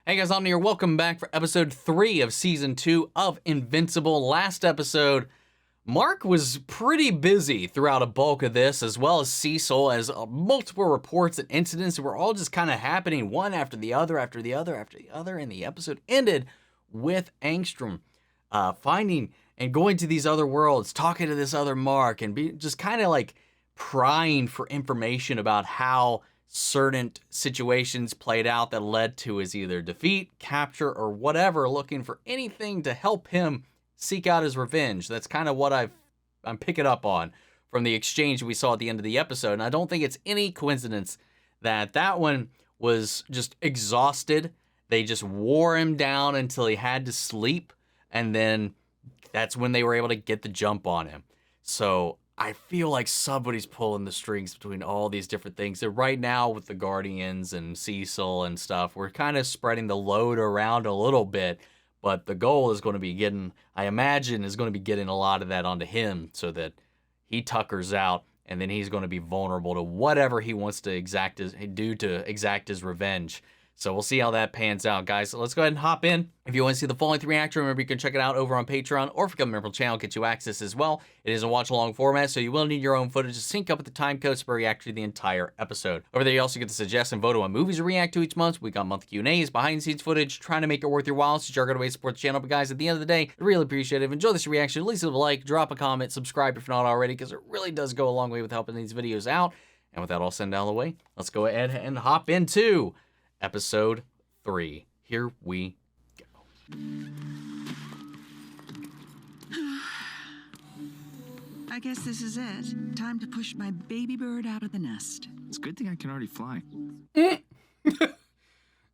Hey guys, Omni here. Welcome back for episode 3 of season 2 of Invincible. Last episode, Mark was pretty busy throughout a bulk of this, as well as Cecil, as multiple reports and incidents were all just kind of happening one after the other, after the other, after the other, and the episode ended with Angstrom finding and going to these other worlds, talking to this other Mark, and just kind of like prying for information about how certain situations played out that led to his either defeat, capture, or whatever, looking for anything to help him seek out his revenge. That's kind of what I'm picking up on from the exchange we saw at the end of the episode. And I don't think it's any coincidence that that one was just exhausted. They just wore him down until he had to sleep, and then that's when they were able to get the jump on him. So I feel like somebody's pulling the strings between all these different things. And right now with the Guardians and Cecil and stuff, we're kind of spreading the load around a little bit. But the goal is going to be getting, I imagine, is going to be getting a lot of that onto him so that he tuckers out, and then he's going to be vulnerable to whatever he wants to exact his revenge. So we'll see how that pans out, guys. So let's go ahead and hop in. If you want to see the full length reaction, remember you can check it out over on Patreon, or if you become a member of the channel, get you access as well. It is a watch-along format, so you will need your own footage to sync up with the time codes to react to the entire episode. Over there, you also get to suggest and vote on movies to react to each month. We got monthly Q&As, behind-the-scenes footage, trying to make it worth your while, so you're going to support the channel. But guys, at the end of the day, I really appreciate it. If you enjoy this reaction, at least leave a like, drop a comment, subscribe if you're not already, because it really does go a long way with helping these videos out. And with that all said out of the way, let's go ahead and hop into episode 3. Here we go. I guess this is it. Time to push my baby bird out of the nest. It's a good thing I can already fly. That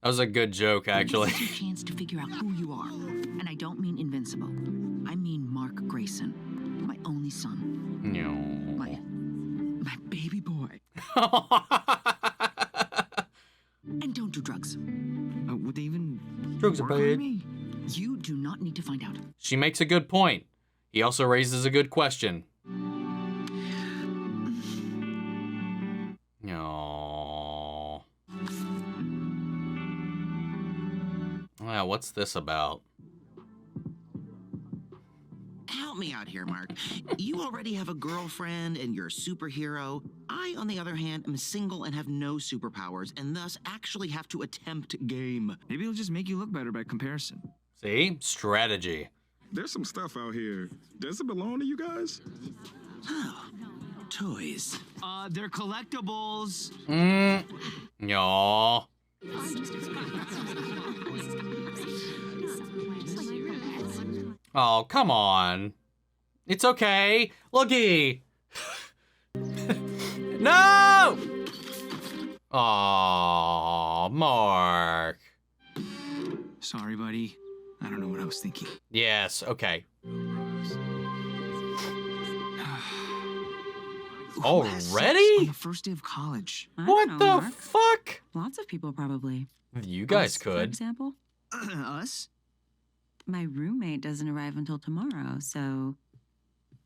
was a good joke, actually. This is your chance to figure out who you are. And I don't mean invincible. I mean Mark Grayson, my only son. No. My baby boy. And don't do drugs. Would they even Drugs are work on bad. me? You do not need to find out. She makes a good point. He also raises a good question. No. Wow, what's this about? Help me out here, Mark. You already have a girlfriend and you're a superhero. I, on the other hand, am single and have no superpowers, and thus actually have to attempt game. Maybe it'll just make you look better by comparison. See? Strategy. There's some stuff out here. Does it belong to you guys? Oh, toys. They're collectibles. No. Oh, come on. It's okay. Looky. No! Aw, Mark. Sorry, buddy. I don't know what I was thinking. Yes, okay. Already? On the first day of college. I What don't the know, Mark. fuck? Lots of people probably. You guys Us, For could. example, Us? my roommate doesn't arrive until tomorrow, so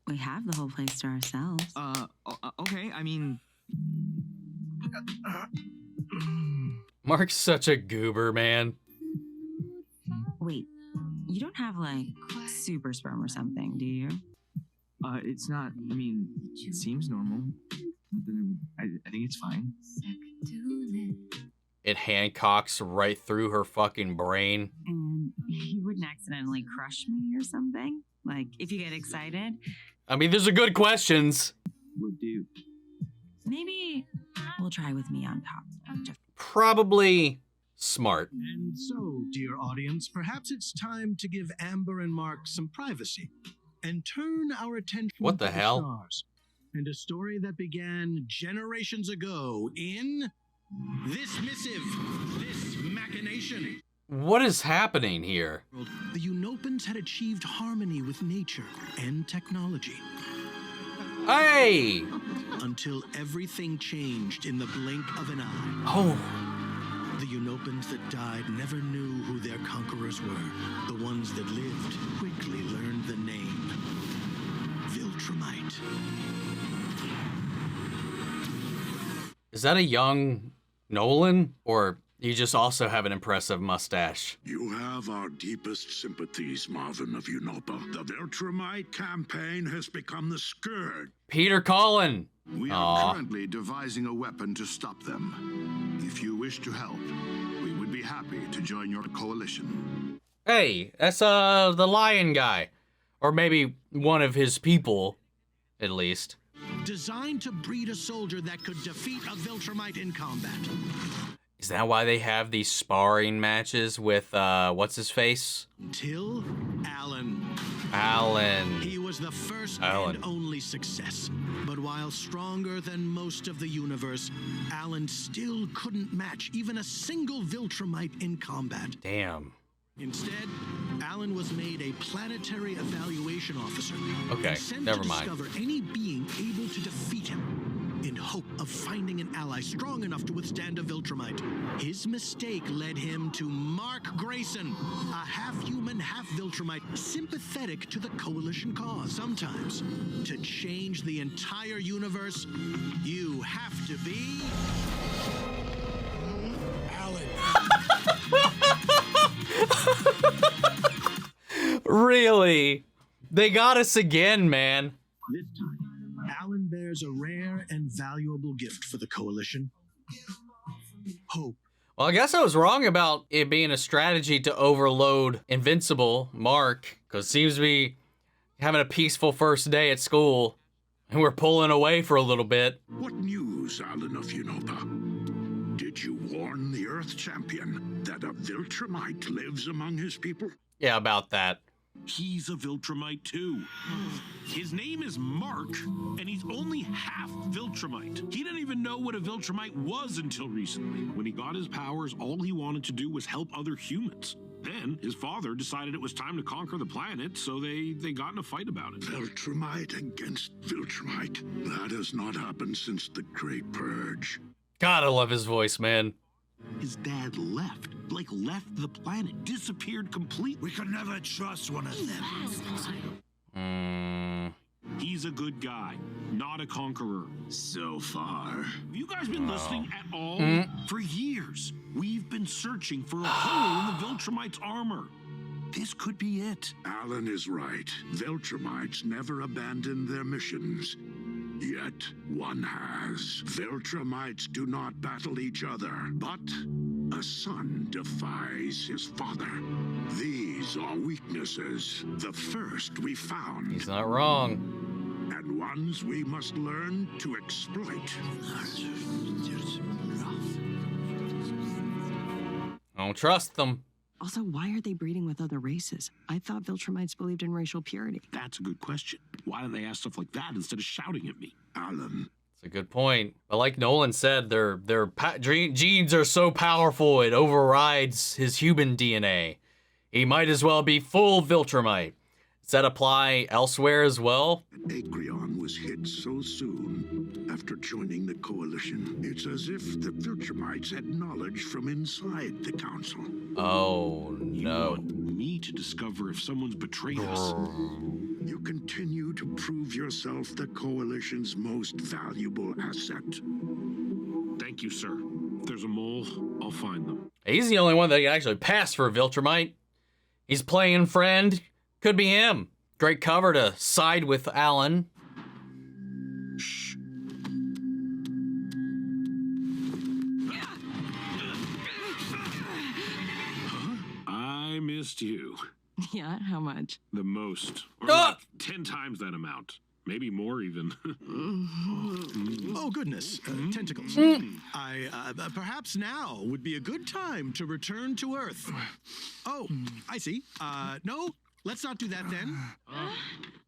we have the whole place to ourselves. Okay, I mean... Mark's such a goober, man. Wait, you don't have like super sperm or something, do you? It's not, I mean, it seems normal. I think it's fine. It Hancocks right through her fucking brain. And you wouldn't accidentally crush me or something? Like, if you get excited? I mean, these are good questions. Would do. Maybe we'll try with me on top. Just Probably smart. And so, dear audience, perhaps it's time to give Amber and Mark some privacy and turn our attention What the to hell? stars and a story that began generations ago in this missive, this machination. What is happening here? The Unopans had achieved harmony with nature and technology Hey! until everything changed in the blink of an eye. Oh, The Unopans that died never knew who their conquerors were. The ones that lived quickly learned the name Viltrumite. is that a young Nolan? Or You just also have an impressive mustache. You have our deepest sympathies, Marvin of Unova. The Viltrumite campaign has become the scourge. Peter Cullen. We are currently devising a weapon to stop them. If you wish to help, we would be happy to join your coalition. Hey, that's the lion guy. Or maybe one of his people, at least. Designed to breed a soldier that could defeat a Viltrumite in combat. Is that why they have these sparring matches with, what's his face? Till Alan. Alan. He was the first and only success. But while stronger than most of the universe, Alan still couldn't match even a single Viltrumite in combat. Damn. Instead, Alan was made a planetary evaluation officer. Okay, sent never to mind. discover any being able to defeat him, in hope of finding an ally strong enough to withstand a Viltrumite. His mistake led him to Mark Grayson, a half-human, half-Viltrumite, sympathetic to the Coalition cause. Sometimes, to change the entire universe, you have to be... Alan. Really? They got us again, man. This time, Alan bears a rare and valuable gift for the Coalition. Hope. Well, I guess I was wrong about it being a strategy to overload Invincible, Mark, because seems to be having a peaceful first day at school, and we're pulling away for a little bit. What news, Alan of Unova? Did you warn the Earth Champion that a Viltrumite lives among his people? Yeah, about that. He's a Viltrumite too. His name is Mark, and he's only half Viltrumite. He didn't even know what a Viltrumite was until recently. When he got his powers, all he wanted to do was help other humans. Then his father decided it was time to conquer the planet, so they got in a fight about it. Viltrumite against Viltrumite. That has not happened since the Great Purge. God, I love his voice, man. His dad left the planet, disappeared completely. We could never trust one of them. He's a good guy, not a conqueror. So far. Have you guys been listening at all? For years, we've been searching for a hole in the Viltrumite's armor. This could be it. Alan is right. Viltrumites never abandon their missions. Yet one has. Viltrumites do not battle each other, but a son defies his father. These are weaknesses. The first we found. He's not wrong. And ones we must learn to exploit. I don't trust them. Also, why are they breeding with other races? I thought Viltrumites believed in racial purity. That's a good question. Why do they ask stuff like that instead of shouting at me? Alan. It's a good point. But like Nolan said, their genes are so powerful it overrides his human DNA. He might as well be full Viltrumite. Does that apply elsewhere as well? Acreon was hit so soon after joining the Coalition. It's as if the Viltrumites had knowledge from inside the Council. Oh, no. You want me to discover if someone's betrayed us. You continue to prove yourself the Coalition's most valuable asset. Thank you, sir. If there's a mole, I'll find them. He's the only one that can actually pass for a Viltrumite. He's playing friend. Could be him. Great cover to side with Alan. Shh. I missed you. Yeah, how much? The most. Or like 10 times that amount. Maybe more even. Oh, goodness. Tentacles. Perhaps now would be a good time to return to Earth. Oh, I see. No, let's not do that then.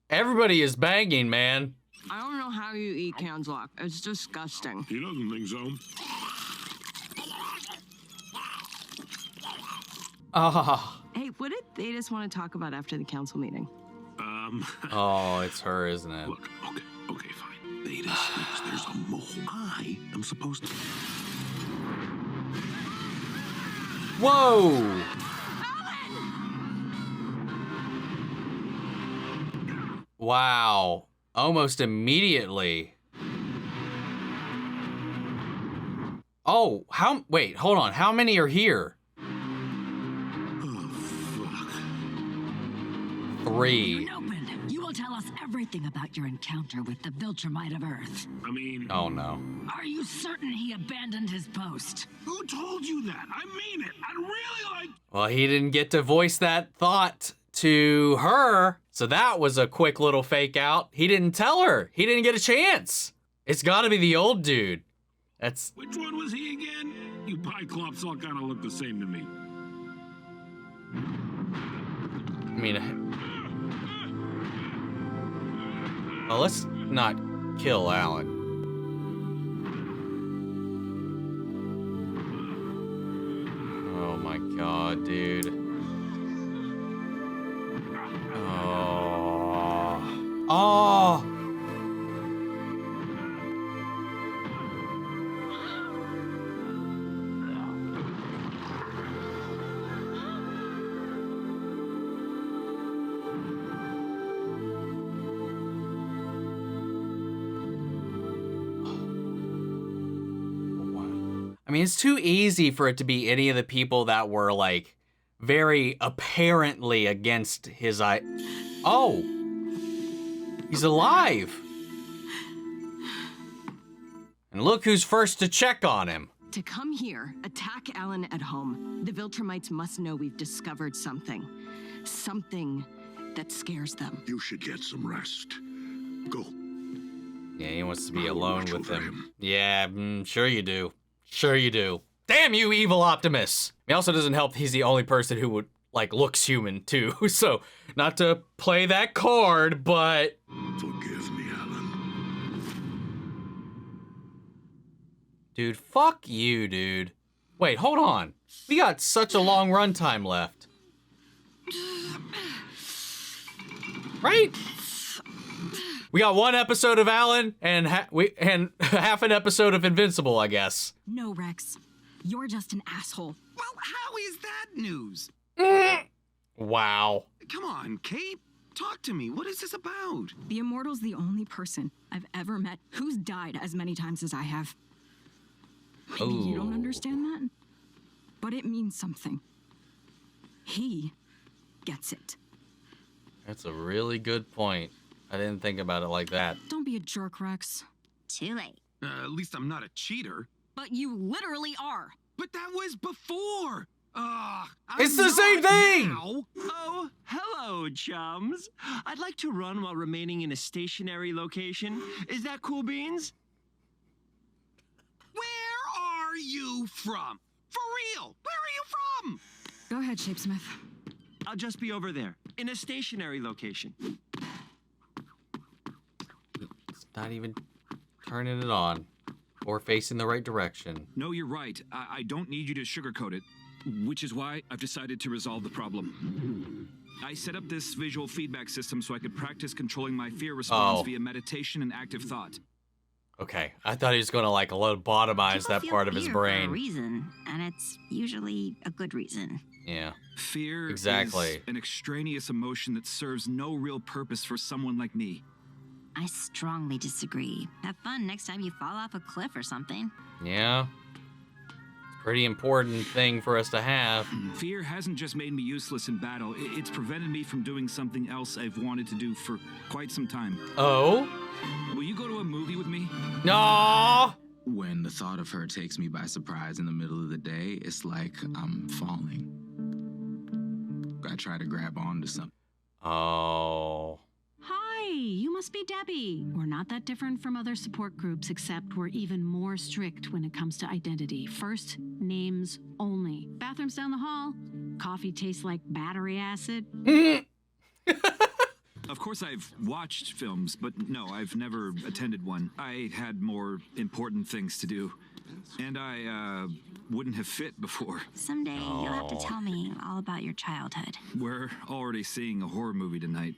Everybody is banging, man. I don't know how you eat Canslock. It's disgusting. He doesn't think so. Hey, what did they just want to talk about after the council meeting? Oh, it's her, isn't it? Look, okay, fine. Thetis thinks there's a mole. I am supposed to... Whoa! Wow. Almost immediately. Oh, wait, hold on. How many are here? Oh, fuck. 3. Open. You will tell us everything about your encounter with the Viltrumite of Earth. I mean, Oh, no. Are you certain he abandoned his post? who told you that? I mean it. I'd really like. Well, he didn't get to voice that thought to her, so that was a quick little fake out. He didn't tell her. He didn't get a chance. It's gotta be the old dude. That's... Which one was he again? You Pyclops all kind of look the same to me. I mean... Well, let's not kill Alan. Oh my god, dude. Oh. Oh! I mean, it's too easy for it to be any of the people that were, like, very apparently against his Oh! He's alive! And look who's first to check on him. To come here, attack Alan at home. The Viltrumites must know we've discovered something. Something that scares them. You should get some rest. Go. Yeah, he wants to be I will alone watch with over him. Yeah, sure you do. Sure you do. Damn you, evil Optimus! It also doesn't help he's the only person who would, like, looks human, too. So, not to play that card, but... Forgive me, Alan. Dude, fuck you, dude. Wait, hold on. We got such a long runtime left. Right? We got 1 episode of Alan and half an episode of Invincible, I guess. No, Rex. You're just an asshole. Well, how is that news? Wow. Come on, Kate. Talk to me. What is this about? The Immortal's the only person I've ever met who's died as many times as I have. Maybe you don't understand that, but it means something. He gets it. That's a really good point. I didn't think about it like that. Don't be a jerk, Rex. Too late. At least I'm not a cheater. But you literally are. But that was before. It's the same thing! Now. Oh, hello, chums. I'd like to run while remaining in a stationary location. Is that cool beans? Where are you from? For real? Where are you from? Go ahead, Shapesmith. I'll just be over there, in a stationary location. It's not even turning it on or facing the right direction. No, you're right. I don't need you to sugarcoat it, which is why I've decided to resolve the problem. I set up this visual feedback system so I could practice controlling my fear response via meditation and active thought. Okay, I thought he was going to, like, lobotomize that part of his brain. For a reason, and it's usually a good reason. Yeah. Fear exactly. is an extraneous emotion that serves no real purpose for someone like me. I strongly disagree. Have fun next time you fall off a cliff or something. Yeah. Pretty important thing for us to have. Fear hasn't just made me useless in battle. It's prevented me from doing something else I've wanted to do for quite some time. Oh? Will you go to a movie with me? No! When the thought of her takes me by surprise in the middle of the day, it's like I'm falling. I try to grab onto something. Oh. Hi, you must be Debbie. We're not that different from other support groups, except we're even more strict when it comes to identity. First, names only. Bathrooms down the hall. Coffee tastes like battery acid. Of course, I've watched films, but no, I've never attended one. I had more important things to do, and I wouldn't have fit before. Someday you'll have to tell me all about your childhood. We're already seeing a horror movie tonight.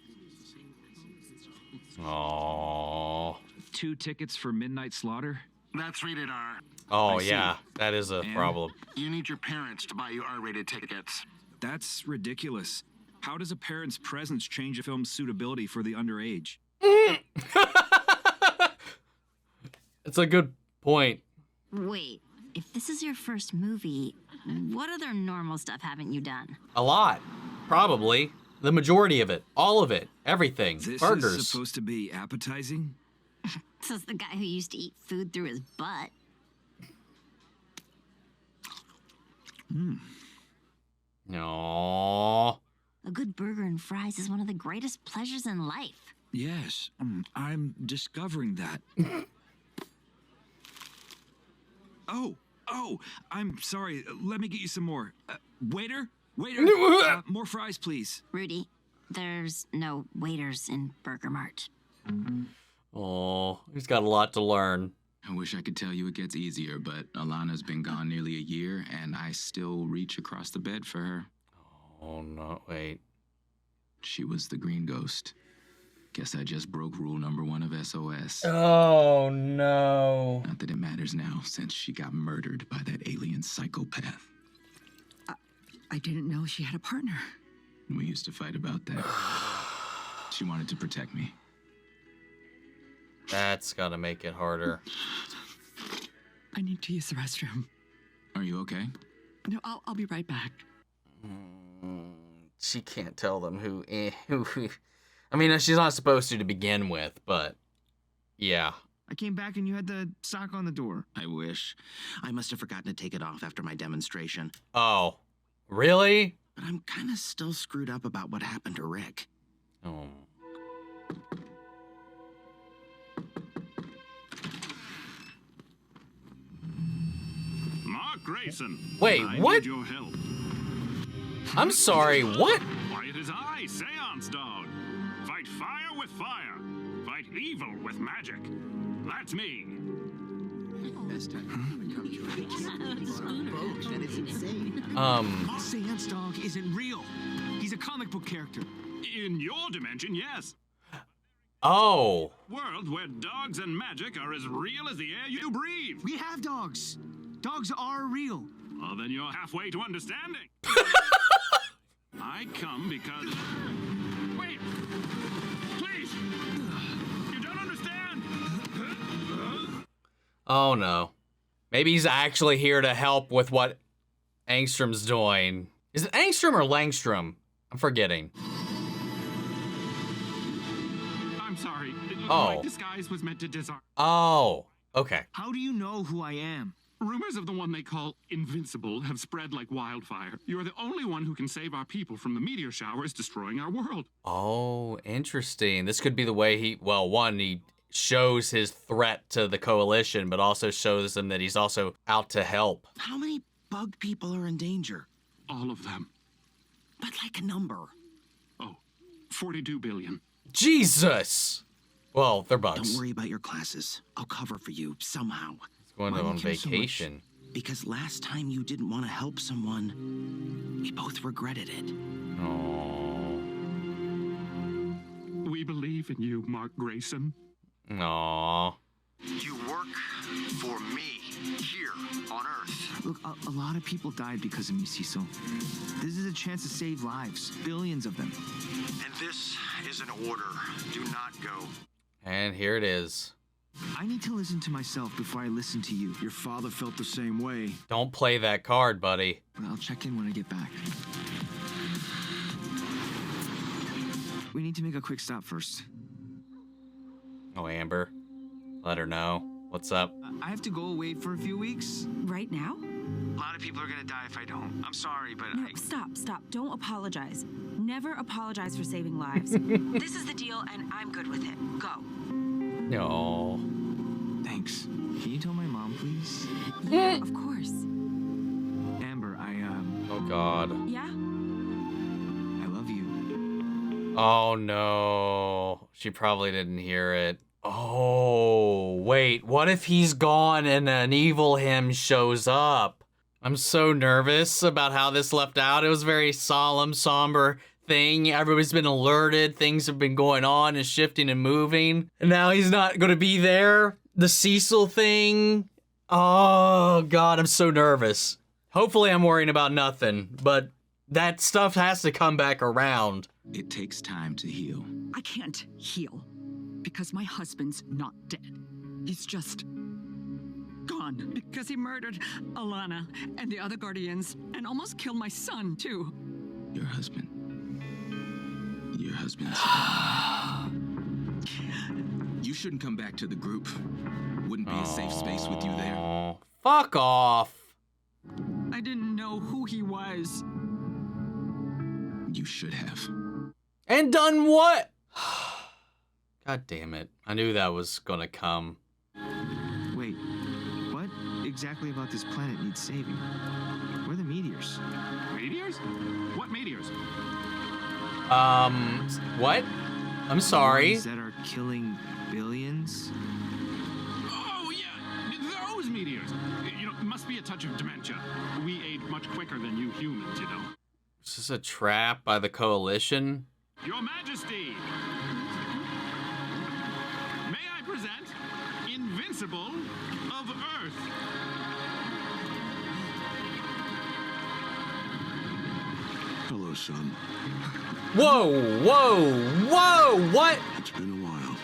Oh. 2 tickets for Midnight Slaughter? That's rated R. Oh, yeah, that is a problem. You need your parents to buy you R-rated tickets. That's ridiculous. How does a parent's presence change a film's suitability for the underage? It's a good point. Wait, if this is your first movie, what other normal stuff haven't you done? A lot. Probably. The majority of it. All of it. Everything. This Burgers. is supposed to be appetizing? Says the guy who used to eat food through his butt. No. A good burger and fries is one of the greatest pleasures in life. Yes, I'm discovering that. Oh, I'm sorry. Let me get you some more. Waiter? More fries, please. Rudy, there's no waiters in Burger Mart. Oh, he's got a lot to learn. I wish I could tell you it gets easier, but Alana's been gone nearly a year, and I still reach across the bed for her. Oh, no, wait. She was the green ghost. Guess I just broke rule number 1 of SOS. Oh, no. Not that it matters now, since she got murdered by that alien psychopath. I didn't know she had a partner. We used to fight about that. She wanted to protect me. That's gotta make it harder. I need to use the restroom. Are you okay? No, I'll be right back. She can't tell them who. I mean, she's not supposed to begin with, but yeah. I came back and you had the sock on the door. I wish. I must have forgotten to take it off after my demonstration. Oh, really? But I'm kind of still screwed up about what happened to Rick. Oh. Mark Grayson. Wait, I what? need your help. I'm sorry, what? Quiet as I, Seance Dog. Fight fire with fire. Fight evil with magic. That's me. Seance Dog isn't real. He's a comic book character. In your dimension, yes. Oh. World where dogs and magic are as real as the air you breathe. We have dogs. Dogs are real. Well, then you're halfway to understanding. I come because... Wait! Please! You don't understand! Oh, no. Maybe he's actually here to help with what Angstrom's doing. Is it Angstrom or Langstrom? I'm forgetting. I'm sorry. Oh. My disguise was meant to disarm. Oh, okay. How do you know who I am? Rumors of the one they call Invincible have spread like wildfire. You're the only one who can save our people from the meteor showers destroying our world. Oh, interesting. This could be the way he, well, one, he shows his threat to the coalition, but also shows them that he's also out to help. How many bug people are in danger? All of them. But like a number. Oh, 42 billion. Jesus! Well, they're bugs. Don't worry about your classes. I'll cover for you somehow. Going on vacation. Because last time you didn't want to help someone, we both regretted it. Oh. We believe in you, Mark Grayson. Aww. You work for me here on Earth. Look, a lot of people died because of me, Cecil. This is a chance to save lives. Billions of them. And this is an order. Do not go. And here it is. I need to listen to myself before I listen to you. Your father felt the same way. Don't play that card, buddy. I'll check in when I get back. We need to make a quick stop first. Oh, Amber. Let her know. What's up? I have to go away for a few weeks. Right now? A lot of people are gonna die if I don't. I'm sorry, but No, stop. Don't apologize. Never apologize for saving lives. This is the deal, and I'm good with it. Go. No. Thanks. Can you tell my mom, please? Yeah, of course. Amber, Oh, God. Yeah? I love you. Oh, no. She probably didn't hear it. Oh, wait. What if he's gone and an evil him shows up? I'm so nervous about how this left out. It was a very solemn, somber thing. Everybody's been alerted. Things have been going on and shifting and moving. And now he's not going to be there. The Cecil thing. Oh, God, I'm so nervous. Hopefully I'm worrying about nothing, but that stuff has to come back around. It takes time to heal. I can't heal because my husband's not dead. He's just gone because he murdered Alana and the other Guardians and almost killed my son, too. Your husband. Your husband's. You shouldn't come back to the group. Wouldn't be a safe space with you there. Fuck off. I didn't know who he was. You should have. And done what? God damn it. I knew that was gonna come. Wait, what exactly about this planet needs saving? Where are the meteors? Meteors? What meteors? What? I'm sorry. Ones that are killing billions? Oh, yeah, those meteors. You know, it must be a touch of dementia. We age much quicker than you humans, you know. Is this a trap by the Coalition? Your Majesty! May I present Invincible of Earth? Hello, son. Whoa, whoa, whoa, what? It's been a while.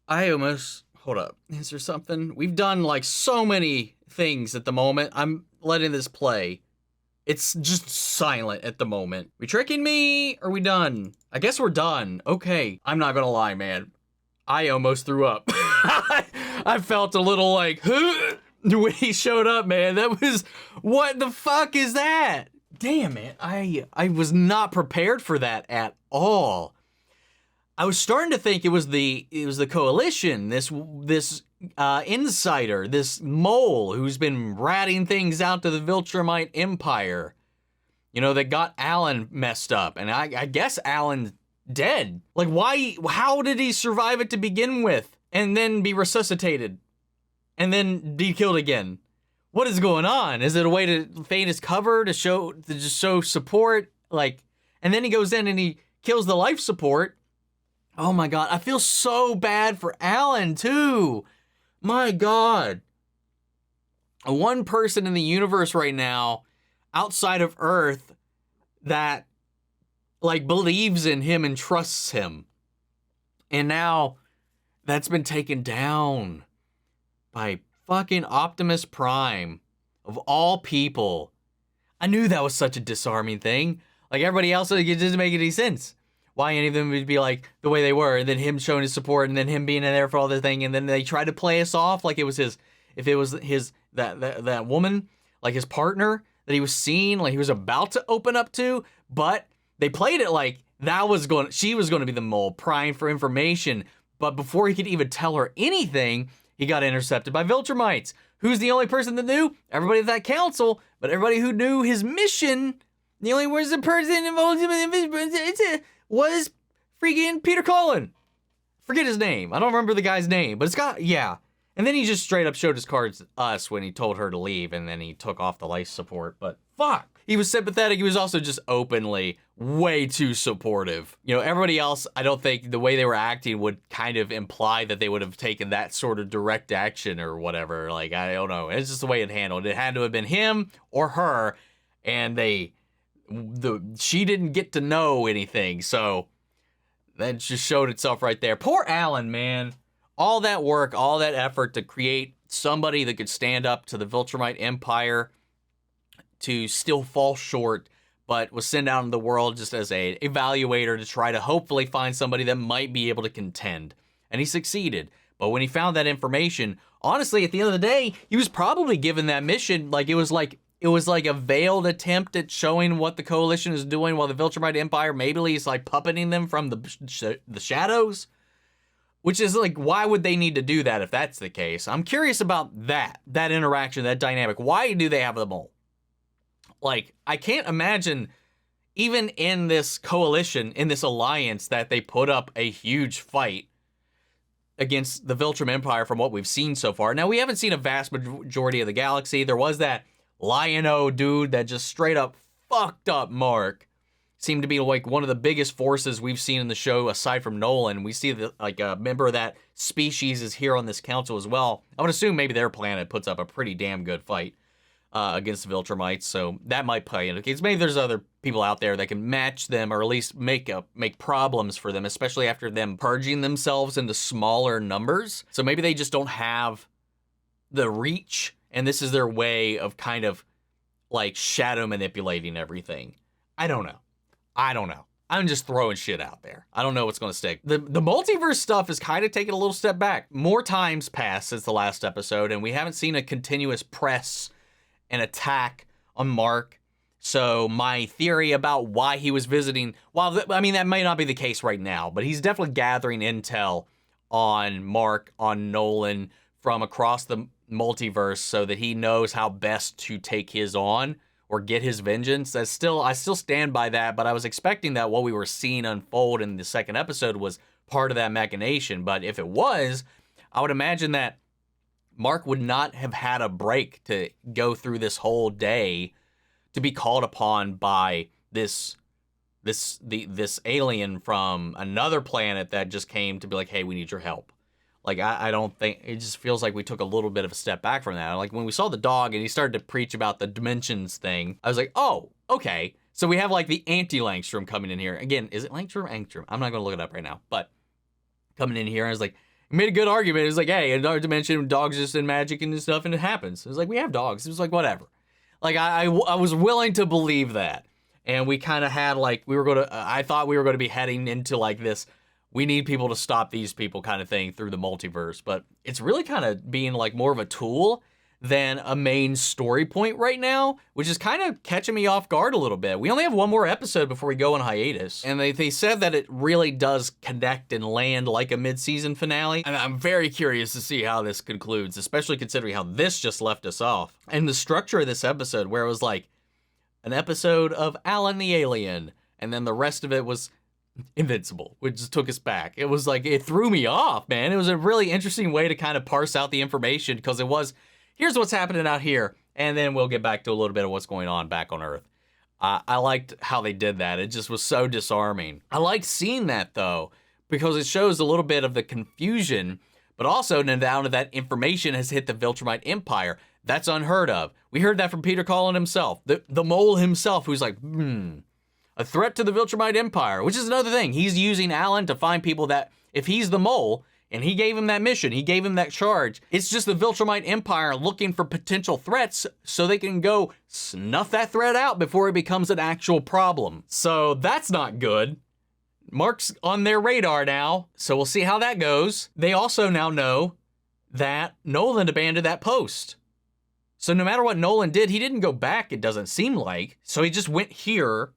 I almost... Hold up. Is there something? We've done like so many things at the moment. I'm letting this play. It's just silent at the moment. We tricking me? Are we done? I guess we're done. Okay. I'm not gonna lie, man. I almost threw up. I felt a little like, when he showed up, man. That was... What the fuck is that? Damn it. I was not prepared for that at all. I was starting to think it was the Coalition, this insider, this mole who's been ratting things out to the Viltrumite Empire. You know, that got Alan messed up, and I guess Alan's dead. Like, why? How did he survive it to begin with, and then be resuscitated, and then be killed again? What is going on? Is it a way to feign his cover to just show support? Like, and then he goes in and he kills the life support. Oh my God, I feel so bad for Alan too. My God. One person in the universe right now, outside of Earth, that like believes in him and trusts him. And now that's been taken down by fucking Optimus Prime, of all people. I knew that was such a disarming thing. Like everybody else, it doesn't make any sense. Why any of them would be like the way they were, and then him showing his support, and then him being in there for all the thing, and then they tried to play us off like it was his, if it was his, that woman, like his partner that he was seeing, like he was about to open up to, but they played it like she was going to be the mole, primed for information, but before he could even tell her anything, he got intercepted by Viltrumites. Who's the only person that knew? Everybody at that council, but everybody who knew his mission, the only person involved was freaking Peter Cullen. Forget his name. I don't remember the guy's name, but it's got, yeah. And then he just straight up showed his cards to us when he told her to leave, and then he took off the life support, but fuck. He was sympathetic. He was also just openly way too supportive. You know, everybody else, I don't think the way they were acting would kind of imply that they would have taken that sort of direct action or whatever. Like, I don't know. It's just the way it handled. It had to have been him or her, and she didn't get to know anything, so that just showed itself right there. Poor Alan, man. All that work, all that effort to create somebody that could stand up to the Viltrumite Empire, to still fall short, but was sent out in the world just as a evaluator to try to hopefully find somebody that might be able to contend. And he succeeded. But when he found that information, honestly, at the end of the day, he was probably given that mission like it was like a veiled attempt at showing what the Coalition is doing while the Viltrumite Empire maybe is like puppeting them from the shadows. Which is like, why would they need to do that if that's the case? I'm curious about that interaction, that dynamic. Why do they have them all? Like, I can't imagine, even in this coalition, in this alliance, that they put up a huge fight against the Viltrum Empire from what we've seen so far. Now, we haven't seen a vast majority of the galaxy. There was that Lion-O dude that just straight up fucked up Mark. Seemed to be like one of the biggest forces we've seen in the show aside from Nolan. We see that like a member of that species is here on this council as well. I would assume maybe their planet puts up a pretty damn good fight. against the Viltrumites, so that might play into the case. Maybe there's other people out there that can match them, or at least make problems for them, especially after them purging themselves into smaller numbers. So maybe they just don't have the reach, and this is their way of kind of like shadow manipulating everything. I don't know. I'm just throwing shit out there. I don't know what's going to stick. The multiverse stuff is kind of taking a little step back. More times passed since the last episode, and we haven't seen a continuous press and attack on Mark. So my theory about why he was visiting, I mean, that may not be the case right now, but he's definitely gathering intel on Mark, on Nolan from across the multiverse so that he knows how best to take his on or get his vengeance. I still stand by that, but I was expecting that what we were seeing unfold in the second episode was part of that machination. But if it was, I would imagine that Mark would not have had a break to go through this whole day to be called upon by this alien from another planet that just came to be like, hey, we need your help. Like, I don't think, it just feels like we took a little bit of a step back from that. Like, when we saw the dog and he started to preach about the dimensions thing, I was like, oh, okay. So we have, like, the anti-Langstrom coming in here. Again, is it Langstrom or Angstrom? I'm not going to look it up right now. But coming in here, I was like, he made a good argument. It was like, hey, in our dimension, dogs just in magic and stuff, and it happens. It was like, we have dogs. It was like, whatever. Like, I was willing to believe that. And we kind of had, like, I thought we were going to be heading into, like, this, we need people to stop these people kind of thing through the multiverse. But it's really kind of being like more of a tool than a main story point right now, which is kind of catching me off guard a little bit. We only have one more episode before we go on hiatus. And they said that it really does connect and land like a mid-season finale. And I'm very curious to see how this concludes, especially considering how this just left us off. And the structure of this episode, where it was like an episode of Alan the Alien, and then the rest of it was Invincible, which just took us back. It was like, it threw me off, man. It was a really interesting way to kind of parse out the information, because it was, here's what's happening out here, and then we'll get back to a little bit of what's going on back on Earth. I liked how they did that. It just was so disarming. I liked seeing that, though, because it shows a little bit of the confusion, but also now that information has hit the Viltrumite Empire. That's unheard of. We heard that from Peter Cullen himself, the mole himself, who's like, a threat to the Viltrumite Empire, which is another thing. He's using Alan to find people that, if he's the mole, and he gave him that mission, he gave him that charge, it's just the Viltrumite Empire looking for potential threats so they can go snuff that threat out before it becomes an actual problem. So that's not good. Mark's on their radar now, so we'll see how that goes. They also now know that Nolan abandoned that post. So no matter what Nolan did, he didn't go back, it doesn't seem like. So he just went here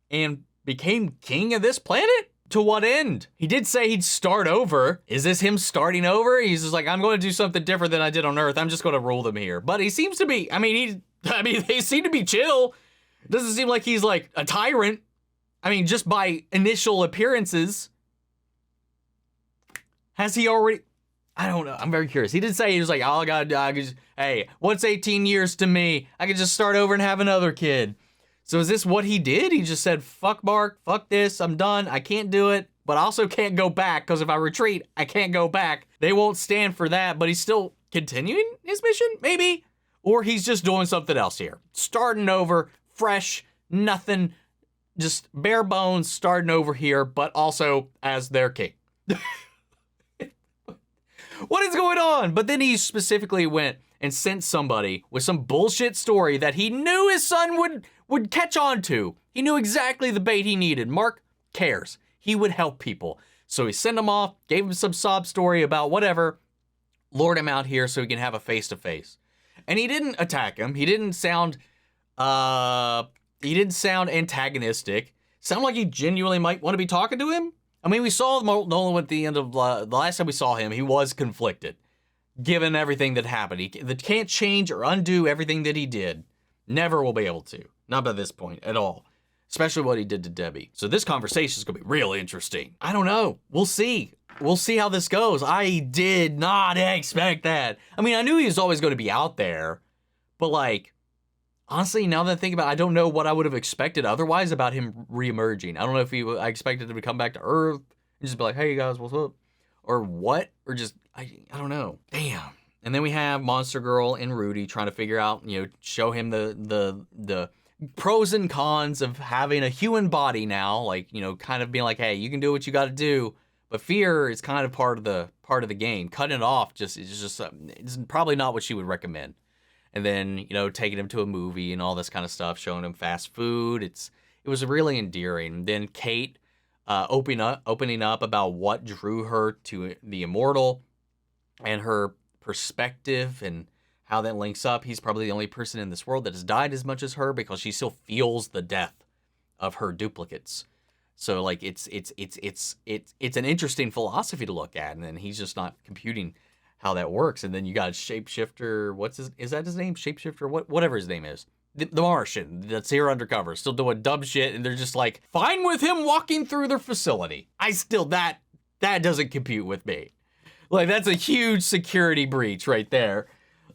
and became king of this planet? To what end? He did say he'd start over. Is this him starting over? He's just like, I'm going to do something different than I did on Earth. I'm just going to rule them here. But he seems to be, they seem to be chill. It doesn't seem like he's like a tyrant. I mean, just by initial appearances. Has he already? I don't know. I'm very curious. He did say, he was like, oh God, hey, what's 18 years to me? I could just start over and have another kid. So is this what he did? He just said, fuck Mark, fuck this, I'm done, I can't do it, but I also can't go back, because if I retreat, I can't go back. They won't stand for that, but he's still continuing his mission, maybe? Or he's just doing something else here. Starting over, fresh, nothing, just bare bones, starting over here, but also as their king. What is going on? But then he specifically went and sent somebody with some bullshit story that he knew his son would catch on to. He knew exactly the bait he needed. Mark cares. He would help people. So he sent him off, gave him some sob story about whatever, lured him out here so he can have a face-to-face. And he didn't attack him. He didn't sound antagonistic. Sounded like he genuinely might want to be talking to him. I mean, we saw Nolan at the end of the last time we saw him, he was conflicted, given everything that happened. He can't change or undo everything that he did. Never will be able to. Not by this point at all. Especially what he did to Debbie. So this conversation is going to be real interesting. I don't know. We'll see. We'll see how this goes. I did not expect that. I mean, I knew he was always going to be out there. But like, honestly, now that I think about it, I don't know what I would have expected otherwise about him reemerging. I don't know if I expected him to come back to Earth and just be like, hey guys, what's up? Or what? Or just, I don't know. Damn. And then we have Monster Girl and Rudy trying to figure out, show him the pros and cons of having a human body now, like, kind of being like, hey, you can do what you got to do, but fear is kind of part of the game. Cutting it off it's probably not what she would recommend. And then, taking him to a movie and all this kind of stuff, showing him fast food. It was really endearing. Then Kate opening up about what drew her to the Immortal and her perspective and how that links up. He's probably the only person in this world that has died as much as her because she still feels the death of her duplicates. So like it's an interesting philosophy to look at, and then he's just not computing how that works. And then you got Shapeshifter. Is that his name? Shapeshifter? Whatever his name is. The Martian that's here undercover, still doing dumb shit, and they're just like fine with him walking through their facility. That doesn't compute with me. Like, that's a huge security breach right there.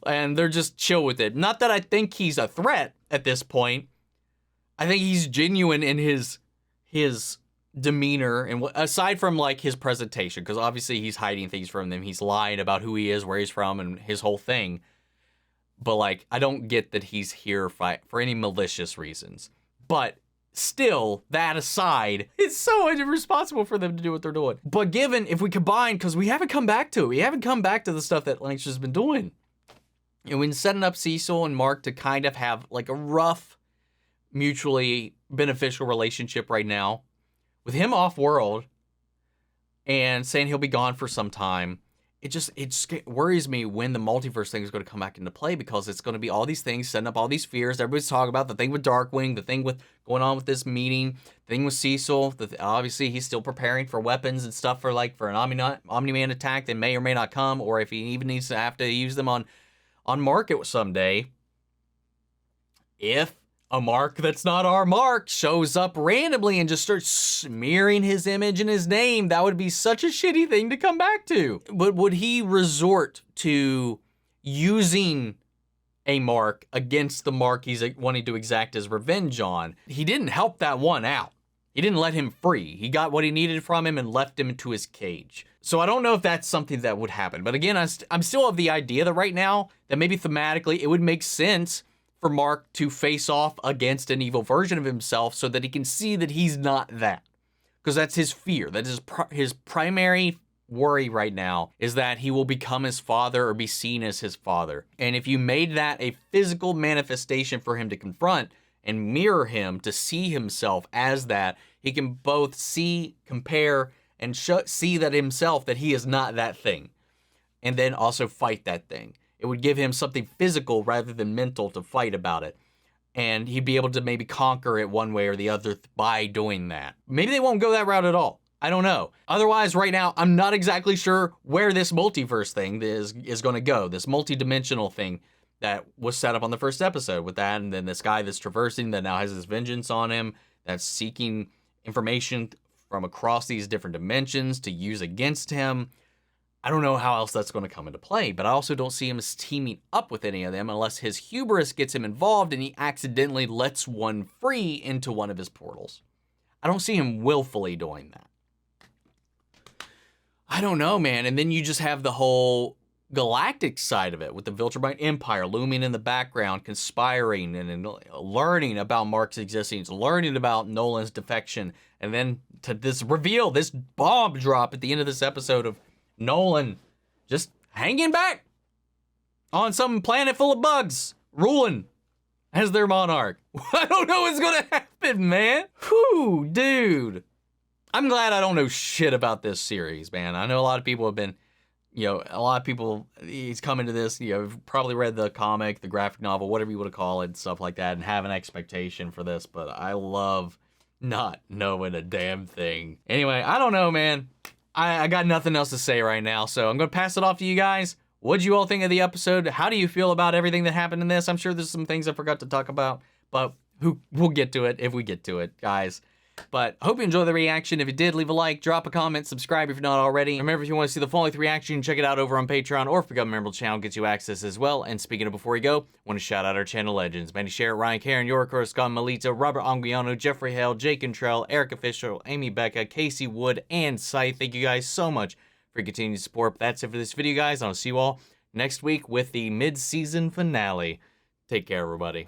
And they're just chill with it. Not that I think he's a threat at this point. I think he's genuine in his demeanor, and aside from like his presentation, because obviously he's hiding things from them. He's lying about who he is, where he's from, and his whole thing. But like, I don't get that he's here for any malicious reasons. But still, that aside, it's so irresponsible for them to do what they're doing. But if we combine, because we haven't come back to it. We haven't come back to the stuff that Lynch has been doing. And when setting up Cecil and Mark to kind of have like a rough, mutually beneficial relationship right now, with him off-world and saying he'll be gone for some time, it just worries me when the multiverse thing is going to come back into play, because it's going to be all these things, setting up all these fears. Everybody's talking about the thing with Darkwing, the thing with going on with this meeting, the thing with Cecil. Obviously, he's still preparing for weapons and stuff for an Omni-man attack that may or may not come, or if he even needs to have to use them on Mark someday. If a Mark that's not our Mark shows up randomly and just starts smearing his image and his name, that would be such a shitty thing to come back to. But would he resort to using a Mark against the Mark he's wanting to exact his revenge on? He didn't help that one out. He didn't let him free. He got what he needed from him and left him into his cage. So I don't know if that's something that would happen. But again, I'm still of the idea that right now, that maybe thematically it would make sense for Mark to face off against an evil version of himself so that he can see that he's not that. Because that's his fear. That is his primary worry right now, is that he will become his father or be seen as his father. And if you made that a physical manifestation for him to confront and mirror him to see himself as that, he can both see, compare, and see that himself, that he is not that thing. And then also fight that thing. It would give him something physical rather than mental to fight about it. And he'd be able to maybe conquer it one way or the other by doing that. Maybe they won't go that route at all. I don't know. Otherwise, right now, I'm not exactly sure where this multiverse thing is going to go. This multi-dimensional thing that was set up on the first episode with that. And then this guy that's traversing that now has his vengeance on him, that's seeking information from across these different dimensions to use against him. I don't know how else that's going to come into play, but I also don't see him as teaming up with any of them unless his hubris gets him involved and he accidentally lets one free into one of his portals. I don't see him willfully doing that. I don't know, man. And then you just have the whole galactic side of it with the Viltrumite Empire looming in the background, conspiring and learning about Mark's existence, learning about Nolan's defection, and then to this reveal, this bomb drop at the end of this episode of Nolan just hanging back on some planet full of bugs, ruling as their monarch. I don't know what's gonna happen, man. Whew, dude. I'm glad I don't know shit about this series, man. I know a lot of people have been, he's coming to this, probably read the comic, the graphic novel, whatever you want to call it, stuff like that, and have an expectation for this, but I love not knowing a damn thing. Anyway, I don't know, man. I got nothing else to say right now, so I'm going to pass it off to you guys. What'd you all think of the episode? How do you feel about everything that happened in this? I'm sure there's some things I forgot to talk about, but we'll get to it if we get to it, guys. But hope you enjoy the reaction. If you did, leave a like, drop a comment, subscribe if you're not already. Remember, if you want to see the full length reaction, check it out over on Patreon, or if you become a member of the channel, gets you access as well. And speaking of before we go, I want to shout out our channel legends: Manny Sher, Ryan Karen, York, Scott Melito, Robert Anguiano, Jeffrey Hale, Jake Cantrell, Eric Official, Amy Becca, Casey Wood, and Scythe. Thank you guys so much for your continued support. But that's it for this video, guys. I'll see you all next week with the mid-season finale. Take care, everybody.